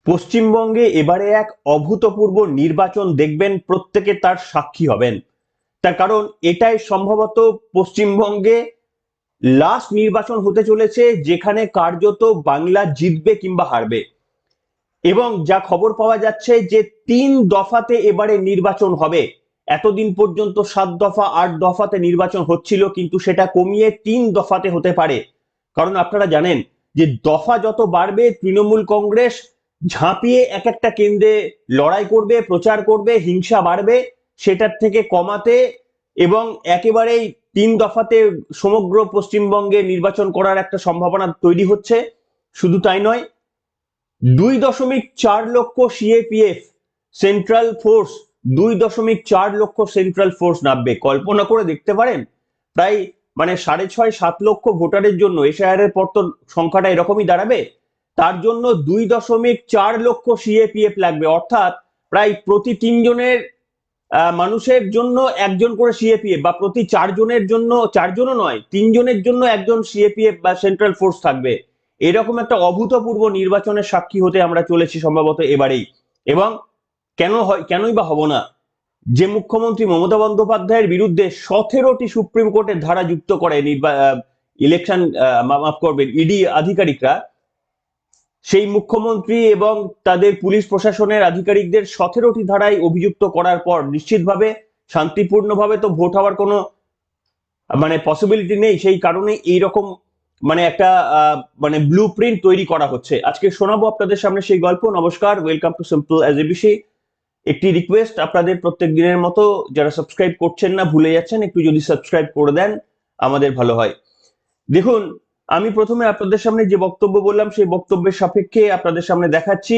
পশ্চিমবঙ্গে এবারে এক অভূতপূর্ব নির্বাচন দেখবেন, প্রত্যেকে তার সাক্ষী হবেন। তার কারণ এটাই সম্ভবত পশ্চিমবঙ্গে লাস্ট নির্বাচন হতে চলেছে যেখানে কার্যত বাংলা জিতবে কিংবা হারবে। এবং যা খবর পাওয়া যাচ্ছে যে 3 দফাতে এবারে নির্বাচন হবে। এতদিন পর্যন্ত 7 দফা 8 দফাতে নির্বাচন হচ্ছিল, কিন্তু সেটা কমিয়ে 3 দফাতে হতে পারে। কারণ আপনারা জানেন যে দফা যত বাড়বে তৃণমূল কংগ্রেস ঝাঁপিয়ে এক একটা কেন্দ্রে লড়াই করবে, প্রচার করবে, হিংসা বাড়বে। সেটার থেকে কমাতে এবং একেবারেই 3 দফাতে সমগ্র পশ্চিমবঙ্গে নির্বাচন করার একটা সম্ভাবনা তৈরি হচ্ছে। শুধু তাই নয়, 2.4 লক্ষ সিএপিএফ সেন্ট্রাল ফোর্স, 2.4 লক্ষ সেন্ট্রাল ফোর্স নামবে। কল্পনা করে দেখতে পারেন, প্রায় 6.5-7 লক্ষ ভোটারের জন্য, এসআইআর এর পর তো সংখ্যাটা এরকমই দাঁড়াবে, তার জন্য 2.4 লক্ষ সিএপিএফ লাগবে। অর্থাৎ প্রায় প্রতি 3 জনের মানুষের জন্য একজন করে সিএপিএফ, বা প্রতি 4 জনের জন্য, 4জনও নয়, 3 জনের জন্য একজন সিএপিএফ বা সেন্ট্রাল ফোর্স থাকবে। এরকম একটা অভূতপূর্ব নির্বাচনের সাক্ষী হতে আমরা চলেছি সম্ভবত এবারেই। এবং কেনই বা হব না, যে মুখ্যমন্ত্রী মমতা বন্দ্যোপাধ্যায়ের বিরুদ্ধে 17টি সুপ্রিম কোর্টের ধারা যুক্ত করে ইলেকশন, মাফ করবেন, ইডি আধিকারিকরা, সেই মুখ্যমন্ত্রী এবং তাদের পুলিশ প্রশাসনের আধিকারিকদের 17টি ধারায় অভিযুক্ত করার পর নিশ্চিতভাবে শান্তিপূর্ণভাবে তো ভোট হওয়ার কোনো পসিবিলিটি নেই। সেই কারণে এইরকম একটা ব্লু প্রিন্ট তৈরি করা হচ্ছে। আজকে শোনাবো আপনাদের সামনে সেই গল্প। নমস্কার, welcome to simple as ABC. একটি রিকোয়েস্ট আপনাদের, প্রত্যেক দিনের মতো যারা সাবস্ক্রাইব করছেন না, ভুলে যাচ্ছেন, একটু যদি সাবস্ক্রাইব করে দেন আমাদের ভালো হয়। দেখুন, আমি প্রথমে আপনাদের সামনে যে বক্তব্য বললাম সেই বক্তব্যের সাপেক্ষে আপনাদের সামনে দেখাচ্ছি।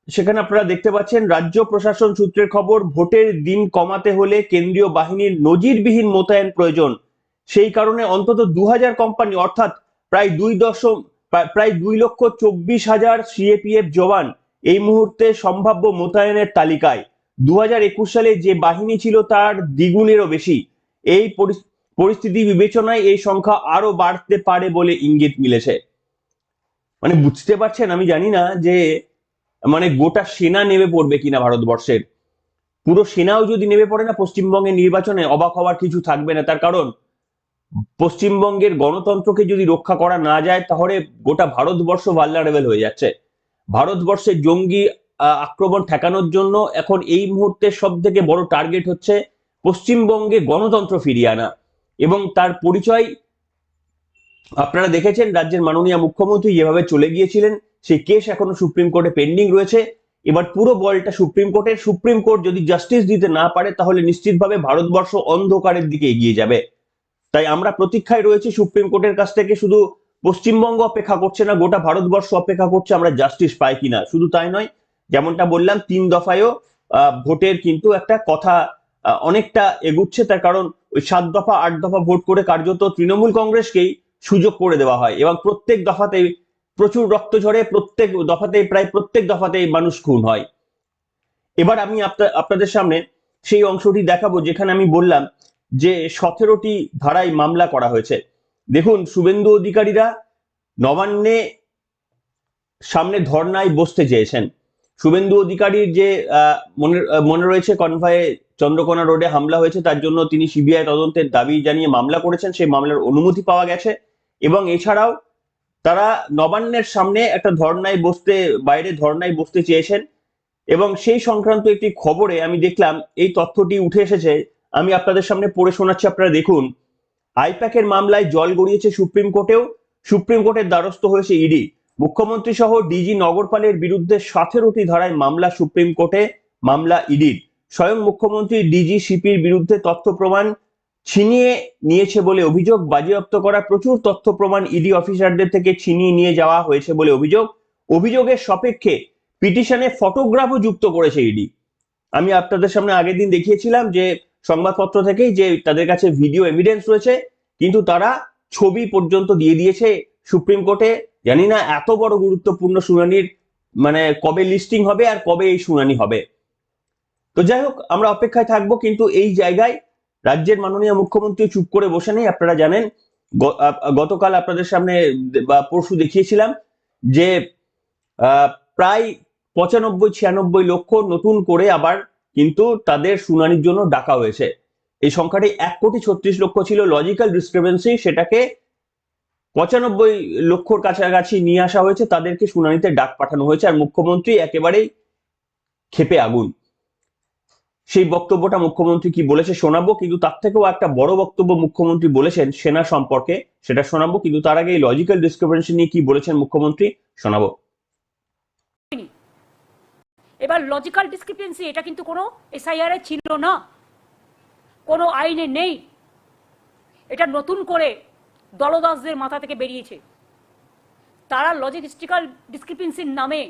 সেখানে আপনারা দেখতে পাচ্ছেন, রাজ্য প্রশাসন সূত্রের খবর, ভোটের দিন কমাতে হলে কেন্দ্রীয় বাহিনীর নজিরবিহীন মোতায়েন প্রয়োজন। সেই কারণে অন্তত 2000 কোম্পানি, অর্থাৎ প্রায় 2,24,000 সিএপিএফ জওয়ান এই মুহূর্তে সম্ভাব্য মোতায়েনের তালিকায়। 2021 সালে যে বাহিনী ছিল তার দ্বিগুণেরও বেশি। এই পরিস্থিতি বিবেচনায় এই সংখ্যা আরো বাড়তে পারে বলে ইঙ্গিত মিলেছে। বুঝতে পারছেন, আমি জানি না যে গোটা সেনা নেমে পড়বে কিনা ভারতবর্ষের। পুরো সেনাও যদি নেমে পড়ে না পশ্চিমবঙ্গের নির্বাচনে, অবাক হওয়ার কিছু থাকবে না। তার কারণ পশ্চিমবঙ্গের গণতন্ত্রকে যদি রক্ষা করা না যায়, তাহলে গোটা ভারতবর্ষ ভালনারেবল হয়ে যাচ্ছে। ভারতবর্ষের জঙ্গি আক্রমণ ঠেকানোর জন্য এখন এই মুহূর্তে সব থেকে বড় টার্গেট হচ্ছে পশ্চিমবঙ্গে গণতন্ত্র ফিরিয়ে আনা। এবং তার পরিচয় আপনারা দেখেছেন, রাজ্যের মাননীয় মুখ্যমন্ত্রী যেভাবে চলে গিয়েছিলেন, সেই কেস এখনো সুপ্রিম কোর্টে পেন্ডিং রয়েছে। এবার পুরো বলটা সুপ্রিম কোর্টের। সুপ্রিম কোর্ট যদি জাস্টিস দিতে না পারে, তাহলে নিশ্চিতভাবে ভারতবর্ষ অন্ধকারের দিকে এগিয়ে যাবে। তাই আমরা প্রতীক্ষায় রয়েছি সুপ্রিম কোর্টের কাছ থেকে। শুধু পশ্চিমবঙ্গ অপেক্ষা করছে না, গোটা ভারতবর্ষ অপেক্ষা করছে আমরা জাস্টিস পাই কিনা। শুধু তাই নয়, যেমনটা বললাম, 3 দফায়ও ভোটের কিন্তু একটা কথা অনেকটা এগুচ্ছে। তার কারণ ওই 7 দফা 8 দফা ভোট করে কার্যত তৃণমূল কংগ্রেসকেই সুযোগ করে দেওয়া হয়, এবং প্রত্যেক দফাতেই প্রচুর রক্ত ঝরে, প্রায় প্রত্যেক দফাতেই মানুষ খুন হয়। এবার আমি আপনাদের সামনে সেই অংশটি দেখাবো যেখানে আমি বললাম যে 17টি ধারায় মামলা করা হয়েছে। দেখুন, শুভেন্দু অধিকারীরা নবান্নে সামনে ধর্নায় বসতে চেয়েছেন। শুভেন্দু অধিকারীর যে মনে রয়েছে, কনভয়ে চন্দ্রকোনা রোডে হামলা হয়েছে, তার জন্য তিনি সিবিআই তদন্তের দাবি জানিয়ে মামলা করেছেন। সেই মামলার অনুমতি পাওয়া গেছে। এবং এছাড়াও তারা নবান্নের সামনে একটা বাইরে ধর্নায় বসতে চেয়েছেন। এবং সেই সংক্রান্ত একটি খবরে আমি দেখলাম এই তথ্যটি উঠে এসেছে। আমি আপনাদের সামনে পড়ে শোনাচ্ছি, আপনারা দেখুন। আইপ্যাকের মামলায় জল গড়িয়েছে সুপ্রিম কোর্টেও। সুপ্রিম কোর্টের দ্বারস্থ হয়েছে ইডি। মুখ্যমন্ত্রী সহ ডিজি নগরপালের বিরুদ্ধে 17টি ধারায় মামলা সুপ্রিম কোর্টে, মামলা ইডির। স্বয়ং মুখ্যমন্ত্রী ডিজি সিপির বিরুদ্ধে তথ্য প্রমাণ ছিনিয়ে নিয়েছে বলে অভিযোগ। বাজেয়াপ্ত করা প্রচুর তথ্য প্রমাণ ইডি অফিসারদের থেকে ছিনিয়ে নিয়ে যাওয়া হয়েছে বলে অভিযোগ। অভিযোগের সপেক্ষে পিটিশনে ফটোগ্রাফও যুক্ত করেছে ইডি। আমি আপনাদের সামনে আগের দিন দেখিয়েছিলাম যে সংবাদপত্র থেকেই যে তাদের কাছে ভিডিও এভিডেন্স রয়েছে, কিন্তু তারা ছবি পর্যন্ত দিয়ে দিয়েছে সুপ্রিম কোর্টে। জানি না এত বড় গুরুত্বপূর্ণ শুনানির কবে লিস্টিং হবে আর কবে এই শুনানি হবে। তো যাই হোক, আমরা অপেক্ষায় থাকবো। কিন্তু এই জায়গায় রাজ্যের মাননীয় মুখ্যমন্ত্রী চুপ করে বসে নেই। আপনারা জানেন, গতকাল আপনাদের সামনে বা পরশু দেখিয়েছিলাম যে প্রায় 95-96 লক্ষ নতুন করে আবার কিন্তু তাদের শুনানির জন্য ডাকা হয়েছে। এই সংখ্যাটি 1,36,00,000 ছিল লজিক্যাল ডিসক্রিপেন্সি, সেটাকে 95 লক্ষর কাছাকাছি নিয়ে আসা হয়েছে, তাদেরকে শুনানিতে ডাক পাঠানো হয়েছে। আর মুখ্যমন্ত্রী একেবারেই ক্ষেপে আগুন। সেই বক্তব্যটা মুখ্যমন্ত্রী কি বলেছে শোনাবো, কিন্তু তার থেকেও একটা বড় বক্তব্য মুখ্যমন্ত্রী বলেছেন সেনা সম্পর্কে, সেটা শোনাবো। কিন্তু তার আগে এই লজিক্যাল ডিসক্রিপেন্সি নিয়ে কি বলেছেন মুখ্যমন্ত্রী শোনাবো। এবার লজিক্যাল ডিসক্রিপেন্সি এটা কিন্তু কোনো এসআইআর এ ছিল না, কোনো আইনে নেই, এটা নতুন করে দলদাসদের মাথা থেকে বেরিয়েছে। তারা লজিস্টিক্যাল ডিসক্রিপেন্সির নামে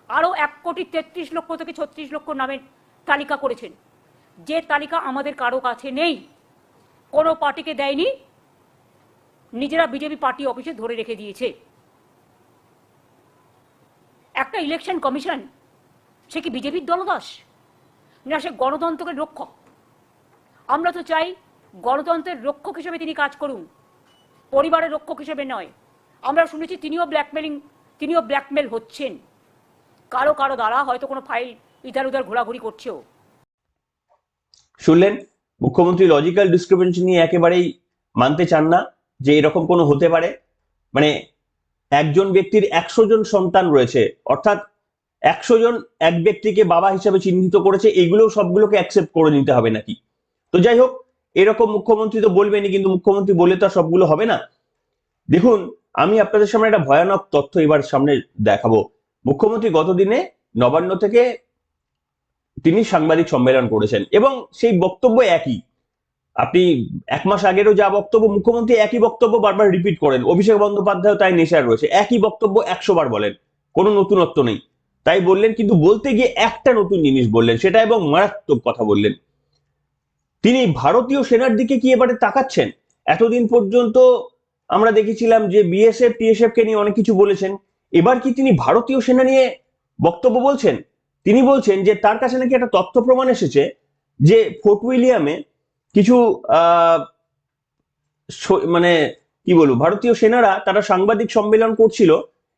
আরও 1,33,00,000 থেকে 36 লক্ষ নামের তালিকা করেছেন, যে তালিকা আমাদের কারো কাছে নেই, কোনো পার্টিকে দেয়নি, নিজেরা বিজেপি পার্টি অফিসে ধরে রেখে দিয়েছে। একটা ইলেকশন কমিশন, সে কি বিজেপির দলদাস না সে গণতন্ত্রের রক্ষক? আমরা তো চাই গণতন্ত্রের রক্ষক হিসেবে তিনি কাজ করুন, পরিবারের রক্ষক হিসেবে নয়। আমরা শুনেছি তিনিও ব্ল্যাকমেল হচ্ছেন কারো কারো দ্বারা, হয়তো কোনো ফাইল ইধার উধার ঘোরাঘুরি করছেও। শুনলেন, মুখ্যমন্ত্রী লজিক্যাল ডিসক্রিপেন্সি নিয়ে একেবারেই মানতে চান না যে এরকম কোনো হতে পারে। মানে একজন ব্যক্তির 100 জন সন্তান রয়েছে, অর্থাৎ 100 জন এক ব্যক্তিকে বাবা হিসেবে চিহ্নিত করেছে, এগুলো সবগুলোকে অ্যাকসেপ্ট করে নিতে হবে নাকি? তো যাই হোক, এরকম মুখ্যমন্ত্রী তো বলবেনই, কিন্তু মুখ্যমন্ত্রী বলে তো সবগুলো হবে না। দেখুন, আমি আপনাদের সামনে একটা ভয়ানক তথ্য এবার সামনে দেখাবো। মুখ্যমন্ত্রী গতদিনে নবান্ন থেকে তিনি সাংবাদিক সম্মেলন করেছেন এবং সেই বক্তব্য একই। আপনি 1 মাস আগেরও যা বক্তব্য, মুখ্যমন্ত্রী একই বক্তব্য বারবার রিপিট করেন। অভিষেক বন্দ্যোপাধ্যায় তাই নেশায় রয়েছে, একই বক্তব্য 100 বার বলেন, কোনো নতুনত্ব নেই। তাই বললেন, কিন্তু বলতে গিয়ে একটা নতুন জিনিস বললেন, সেটা এবং মারাত্মক কথা বললেন। তিনি ভারতীয় সেনার দিকে কি এবারে তাকাচ্ছেন? এতদিন পর্যন্ত আমরা দেখেছিলাম যে বিএসএফ টিএসএফ কে নিয়ে অনেক কিছু বলেছেন, এবার কি তিনি ভারতীয় সেনা নিয়ে বক্তব্য বলছেন? তিনি বলছেন যে তার কাছে নাকি একটা তথ্য প্রমাণ এসেছে যে ফোর্ট উইলিয়ামে কিছু মানে কি বলবো, ভারতীয় সেনারা তারা সাংবাদিক সম্মেলন করছিল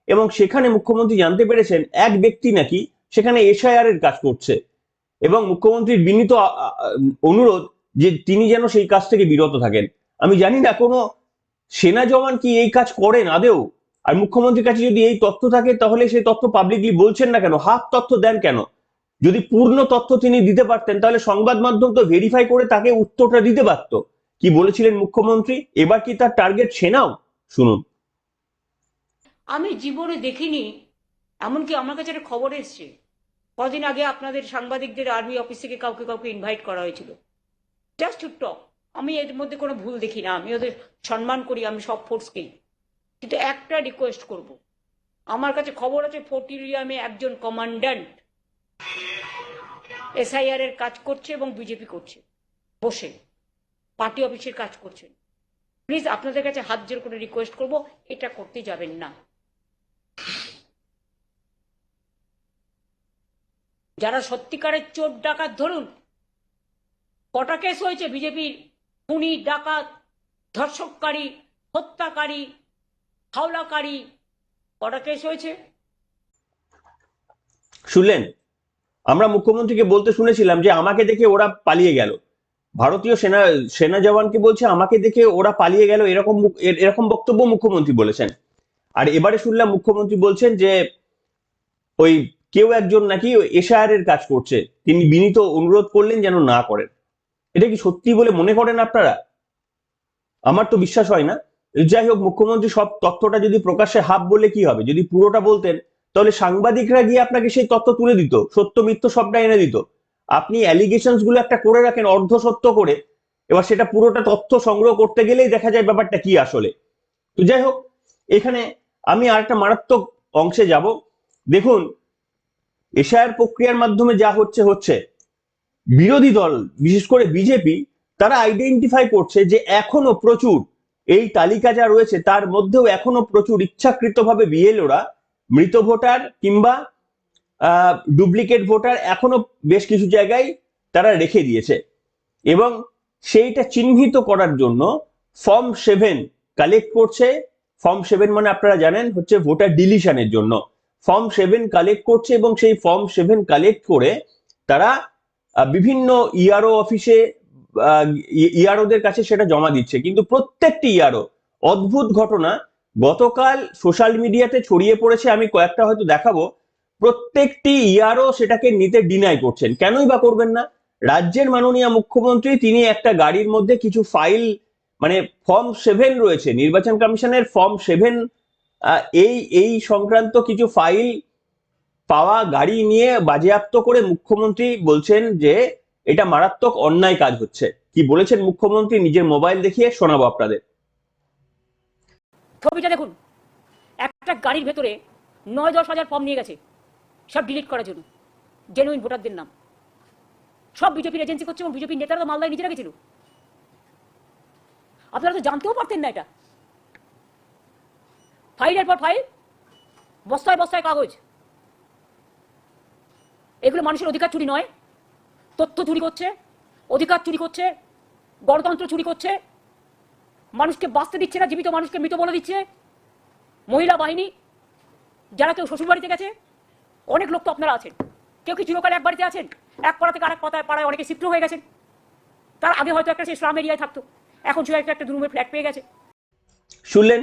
এবং সেখানে মুখ্যমন্ত্রী জানতে পেরেছেন এক ব্যক্তি নাকি সেখানে এসআইআর এর কাজ করছে, এবং মুখ্যমন্ত্রীর বিনীত অনুরোধ যে তিনি যেন সেই কাজ থেকে বিরত থাকেন। আমি জানি না কোনো সেনা জওয়ান কি এই কাজ করেন আদেও, আর মুখ্যমন্ত্রীর কাছে যদি এই তথ্য থাকে তাহলে সেই তথ্য পাবলিকলি বলছেন না কেন, হাফ তথ্য দেন কেন? যদি পূর্ণ তথ্য তিনি দিতে পারতেন তাহলে সংবাদ মাধ্যম তো ভেরিফাই করে তাকে উত্তরটা দিতে পারত। কি বলেছিলেন মুখ্যমন্ত্রী? এবার কি তার টার্গেট সেনাও? শুনুন। আমি জীবনে দেখিনি, এমনকি আমার কাছে একটা খবর এসছে কদিন আগে আপনাদের সাংবাদিকদের আর্মি অফিস থেকে কাউকে কাউকে ইনভাইট করা হয়েছিল জাস্ট টু টক। আমি এর মধ্যে কোনো ভুল দেখি না, আমি ওদের সম্মান করি, আমি সব ফোর্সকেই। কিন্তু একটা রিকোয়েস্ট করব, আমার কাছে খবর আছে ফোর্ট উইলিয়ামে একজন কমান্ড্যান্ট এসআইআর এর কাজ করছে এবং বিজেপি করছে, বসে পার্টি অফিসের কাজ করছেন। প্লিজ আপনাদের কাছে হাত জোর করে রিকোয়েস্ট করব, এটা করতে যাবেন না। যারা সত্যিকারের চোর ডাকাত, ধরুন কটা কেস হয়েছে বিজেপির, খুনি, ডাকাত, ধর্ষককারী, হত্যাকারী, হাওলাকারী, কটা কেস হয়েছে? শুনলেন, আমরা মুখ্যমন্ত্রীকে বলতে শুনেছিলাম যে আমাকে দেখে ওরা পালিয়ে গেল, ভারতীয় সেনা জওয়ানকে বলছে আমাকে দেখে ওরা পালিয়ে গেল, এরকম বক্তব্য মুখ্যমন্ত্রী বলেছেন। আর এবারে শুনলাম মুখ্যমন্ত্রী বলছেন যে ওই কেউ একজন নাকি এসআইআর এর কাজ করছে, তিনি বিনীত অনুরোধ করলেন যেন না করেন। এটা কি সত্যি বলে মনে করেন আপনারা? আমার তো বিশ্বাস হয় না। যাই হোক, মুখ্যমন্ত্রী সব তথ্যটা যদি প্রকাশ্যে হাফ বলে কি হবে, যদি পুরোটা বলতেন তাহলে সাংবাদিকরা গিয়ে আপনাকে সেই তথ্য তুলে দিত, সত্য মিথ্য সবটা এনে দিত। আপনি অ্যালিগেশনস গুলো একটা করে রাখেন অর্ধ সত্য করে, এবার সেটা পুরোটা তথ্য সংগ্রহ করতে গেলেই দেখা যায় ব্যাপারটা কি আসলে। তো যাই হোক, এখানে আমি আর একটা মারাত্মক অংশে যাব। দেখুন, এশায়ার প্রক্রিয়ার মাধ্যমে যা হচ্ছে, বিরোধী দল বিশেষ করে বিজেপি তারা আইডেন্টিফাই করছে যে এখনো প্রচুর, এই তালিকা যা রয়েছে তার মধ্যেও এখনো প্রচুর ইচ্ছাকৃতভাবে বিএলওরা মৃত ভোটার কিংবা ডুপ্লিকেট ভোটার এখনো বেশ কিছু জায়গায় তারা রেখে দিয়েছে, এবং সেইটা চিহ্নিত করার জন্য ফর্ম 7 কালেক্ট করছে। ফর্ম 7 মানে আপনারা জানেন হচ্ছে ভোটার ডিলিশনের জন্য, ফর্ম 7 কালেক্ট করছে এবং সেই ফর্ম 7 কালেক্ট করে তারা বিভিন্ন ইআরও অফিসে ইআরওদের কাছে সেটা জমা দিচ্ছে। কিন্তু প্রত্যেকটি ইআরও, অদ্ভুত ঘটনা, গতকাল সোশ্যাল মিডিয়াতে ছড়িয়ে পড়েছে, আমি কয়েকটা হয়তো দেখাবো, প্রত্যেকটি ইআরও সেটাকে নিতে ডিনাই করছেন। কেনই বা করবেন না? রাজ্যের মাননীয় মুখ্যমন্ত্রী তিনি একটা গাড়ির মধ্যে কিছু ফাইল, মানে ফর্ম 7 রয়েছে, নির্বাচন কমিশনের ফর্ম 7 এই সংক্রান্ত কিছু ফাইল পাওয়া গাড়ি নিয়ে বাজেয়াপ্ত করে মুখ্যমন্ত্রী বলছেন যে এটা মারাত্মক অন্যায় কাজ হচ্ছে। কি বলেছেন মুখ্যমন্ত্রী নিজের মোবাইল দেখিয়ে শোনাবো আপনাদের। ছবিটা দেখুন, একটা গাড়ির ভেতরে 9-10 হাজার ফর্ম নিয়ে গেছে সব ডিলিট করার জন্য, জেনুইন ভোটারদের নাম। সব বিজেপির এজেন্সি করছে এবং বিজেপির নেতারা তো মালদায় নিজেরা গেছিল। আপনারা তো জানতেও পারতেন না এটা। ফাইলের পর ফাইল, বস্তায় বস্তায় কাগজ। এগুলো মানুষের অধিকার চুরি নয়, তথ্য চুরি করছে, অধিকার চুরি করছে, গণতন্ত্র চুরি করছে, মানুষকে বাঁচতে দিচ্ছে না, জীবিত মানুষকে মৃত বলে দিচ্ছে। মহিলা বাহিনী, যারা কেউ শ্বশুর বাড়িতে গেছে, অনেক লোক তো আপনারা আছেন, কেউ কি চিরকাল এক বাড়িতে আছেন, এক পাড়া থেকে আরেক পাড়ায় অনেকে শিফট হয়ে গেছেন। তার আগে হয়তো একটা সেই স্লাম এরিয়ায় থাকতো, এখন সে একটা 2 রুমের ফ্ল্যাট পেয়ে গেছে। শুনলেন,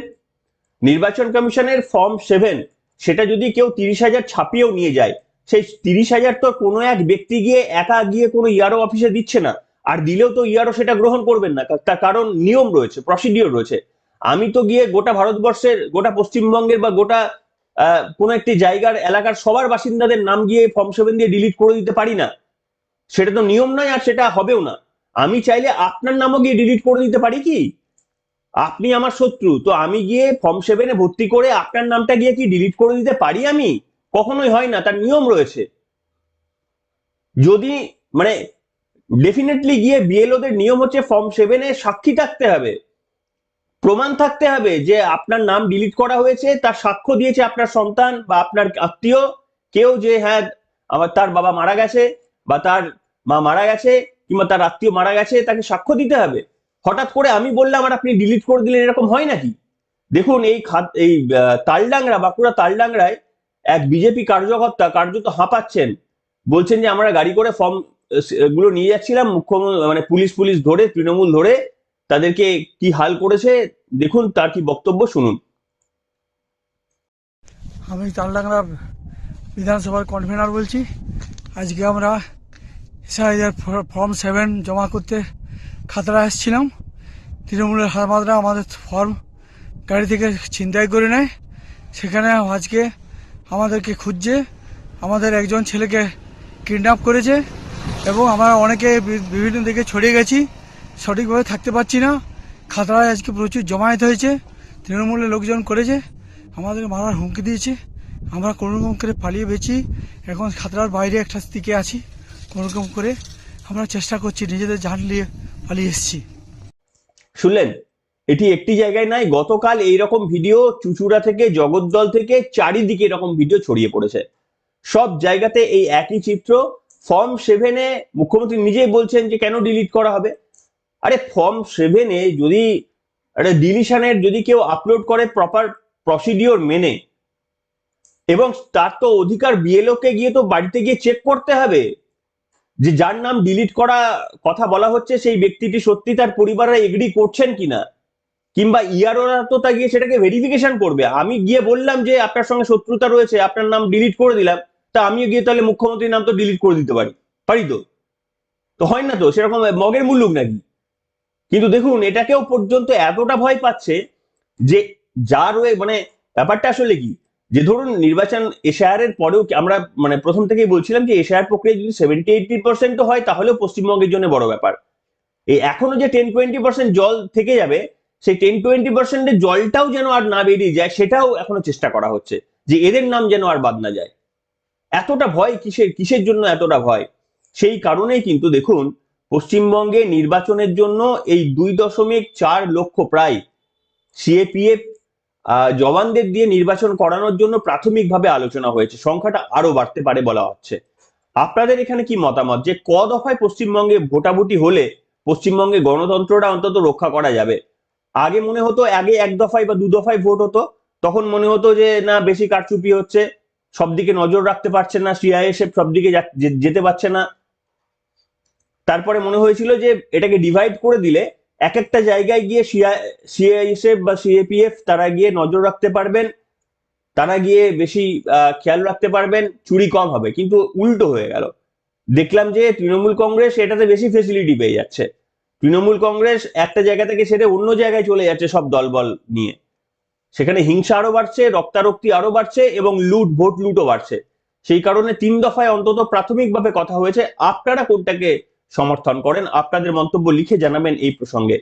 নির্বাচন কমিশনের ফর্ম 7 সেটা যদি কেউ 30,000 ছাপিয়েও নিয়ে যায়, সেই 30,000 তো কোনো এক ব্যক্তি গিয়ে একা গিয়ে কোনো ইআরও অফিসে দিচ্ছে না, আর দিলেও তো ইআরও সেটা গ্রহণ করবেন না, তার কারণ নিয়ম রয়েছে, প্রসিডিওর রয়েছে। আমি তো গিয়ে গোটা ভারতবর্ষের, গোটা পশ্চিমবঙ্গের বা গোটা কোনো একটি জায়গার এলাকার সবার বাসিন্দাদের নাম গিয়ে ফর্ম 7 দিয়ে ডিলিট করে দিতে পারি না, সেটা তো নিয়ম নয়, আর সেটা হবেও না। আমি চাইলে আপনার নামও গিয়ে ডিলিট করে দিতে পারি কি? আপনি আমার শত্রু, তো আমি গিয়ে ফর্ম 7 ভর্তি করে আপনার নামটা গিয়ে কি ডিলিট করে দিতে পারি? আমি কখনোই হয় না, তার নিয়ম রয়েছে। যদি মানে ডেফিনেটলি গিয়ে বিএলওদের নিয়ম হচ্ছে ফর্ম 7 সাক্ষী থাকতে হবে, প্রমাণ থাকতে হবে যে আপনার নাম ডিলিট করা হয়েছে, তার সাক্ষ্য দিয়েছে আপনার সন্তান বা আপনার আত্মীয় কেউ, যে হ্যাঁ তার বাবা মারা গেছে বা তার মা মারা গেছে কিংবা তার আত্মীয় মারা গেছে, তাকে সাক্ষ্য দিতে হবে। হঠাৎ করে আমি বললাম আর আপনি ডিলিট করে দিলেন, এরকম হয় নাকি? দেখুন, এই তালডাংরা, বাঁকুড়া তালডাংরায় এক বিজেপি কার্যকর্তা কার্যত হাঁপাচ্ছেন, বলছেন যে আমরা গাড়ি করে ফর্ম গুলো নিয়ে যাচ্ছিলাম, মুখ্যমন্ত্রী মানে পুলিশ ধরে, তৃণমূল ধরে তাদেরকে কি হাল করেছে, দেখুন তার কি বক্তব্য, শুনুন। আমি তালডাংরা বিধানসভার কনভেনার বলছি। আজকে আমরা এসআইআর ফর্ম 7 জমা করতে খাতড়া এসেছিলাম। তৃণমূলের হামাদরা আমাদের ফর্ম গাড়ি থেকে ছিনতাই করে নেয়। সেখানে আজকে আমাদেরকে খুঁজছে, আমাদের একজন ছেলেকে কিডন্যাপ করেছে এবং আমরা অনেকে বিভিন্ন দিকে ছড়িয়ে গেছি, সঠিকভাবে থাকতে পারছি না। খাতড়ায় আজকে প্রচুর জমায়েত হয়েছে, তৃণমূলের লোকজন করেছে, আমাদের মারার হুমকি দিয়েছে। আমরা কোনোরকম করে পালিয়ে বেছি, এখন খাতড়ার বাইরে একটা দিকে আছি, কোনোরকম করে আমরা চেষ্টা করছি, নিজেদের জান নিয়ে পালিয়ে এসেছি। শুনলেন, এটি একটি জায়গায় নাই, গতকাল এইরকম ভিডিও চুচুড়া থেকে, জগদ্দল থেকে চারিদিকে এরকম ভিডিও ছড়িয়ে পড়েছে, সব জায়গাতে এই একই চিত্র। ফর্ম 7 মুখ্যমন্ত্রী নিজেই বলছেন যে কেন ডিলিট করা হবে। আরে ফর্ম 7 যদি একটা ডিলিশনের যদি কেউ আপলোড করে প্রপার প্রসিডিওর মেনে, এবং তার তো অধিকার বিএলও কে গিয়ে তো বাড়িতে গিয়ে চেক করতে হবে যে যার নাম ডিলিট করা কথা বলা হচ্ছে সেই ব্যক্তিটি সত্যি তার পরিবারে এগ্রি করছেন কিনা, কিংবা ইআরওরা তো তা গিয়ে সেটাকে ভেরিফিকেশন করবে। আমি গিয়ে বললাম যে আপনার সঙ্গে শত্রুতা রয়েছে, আপনার নাম ডিলিট করে দিলাম, তা আমিও গিয়ে তাহলে মুখ্যমন্ত্রীর নাম তো ডিলিট করে দিতে পারি তো হয় না তো, সেরকম মগের মুল্লুক নাকি? কিন্তু দেখুন, এটাকেও পর্যন্ত এতটা ভয় পাচ্ছে যে যার মানে ব্যাপারটা আসলে কি, যে ধরুন নির্বাচন এশআর এর পরেও আমরা মানে প্রথম থেকেই বলছিলাম যে এশআর প্রক্রিয়া যদি 70-80% হয় তাহলেও পশ্চিমবঙ্গের জন্য বড় ব্যাপার। এই এখনো যে 10-20% জল থেকে যাবে, সেই 10-20% জলটাও যেন আর না বেরিয়ে যায়, সেটাও এখনো চেষ্টা করা হচ্ছে যে এদের নাম যেন আর বাদ না যায়। এতটা ভয় কিসের জন্য এতটা ভয়? সেই কারণেই কিন্তু দেখুন, পশ্চিমবঙ্গে নির্বাচনের জন্য এই 2.4 লক্ষ প্রায় সিএপিএফ জওয়ানদের দিয়ে নির্বাচন করানোর জন্য প্রাথমিকভাবে আলোচনা হয়েছে, সংখ্যাটা আরো বাড়তে পারে বলা হচ্ছে। আপনাদের এখানে কি মতামত, যে ক দফায় পশ্চিমবঙ্গে ভোটাভুটি হলে পশ্চিমবঙ্গে গণতন্ত্রটা অন্তত রক্ষা করা যাবে? আগে মনে হতো আগে 1 দফায় বা 2 দফায় ভোট হতো, তখন মনে হতো যে না বেশি কারচুপি হচ্ছে, সব দিকে নজর রাখতে পারছে না, সিআইএসএফ সব দিকে যেতে পারছে না। তারপরে মনে হয়েছিল যে এটাকে ডিভাইড করে দিলে এক একটা জায়গায় গিয়ে সিআইএসএফ বা সিএপিএফ তারা গিয়ে নজর রাখতে পারবেন, তারা গিয়ে বেশি খেয়াল রাখতে পারবেন, চুরি কম হবে। কিন্তু উল্টো হয়ে গেল, দেখলাম যে তৃণমূল কংগ্রেস এটাতে বেশি ফেসিলিটি পেয়ে যাচ্ছে। তৃণমূল কংগ্রেস একটা জায়গা থেকে ছেড়ে অন্য জায়গায় চলে যাচ্ছে সব দলবল নিয়ে। সেখানে হিংসা আরো বাড়ছে, রক্তারক্তি আরো বাড়ছে এবং ভোট লুটও বাড়ছে। সেই কারণে 3 দফায় অন্তত প্রাথমিকভাবে কথা হয়েছে। আপনারা কোনটাকে সমর্থন করেন? আপনাদের মন্তব্য লিখে জানাবেন এই প্রসঙ্গে।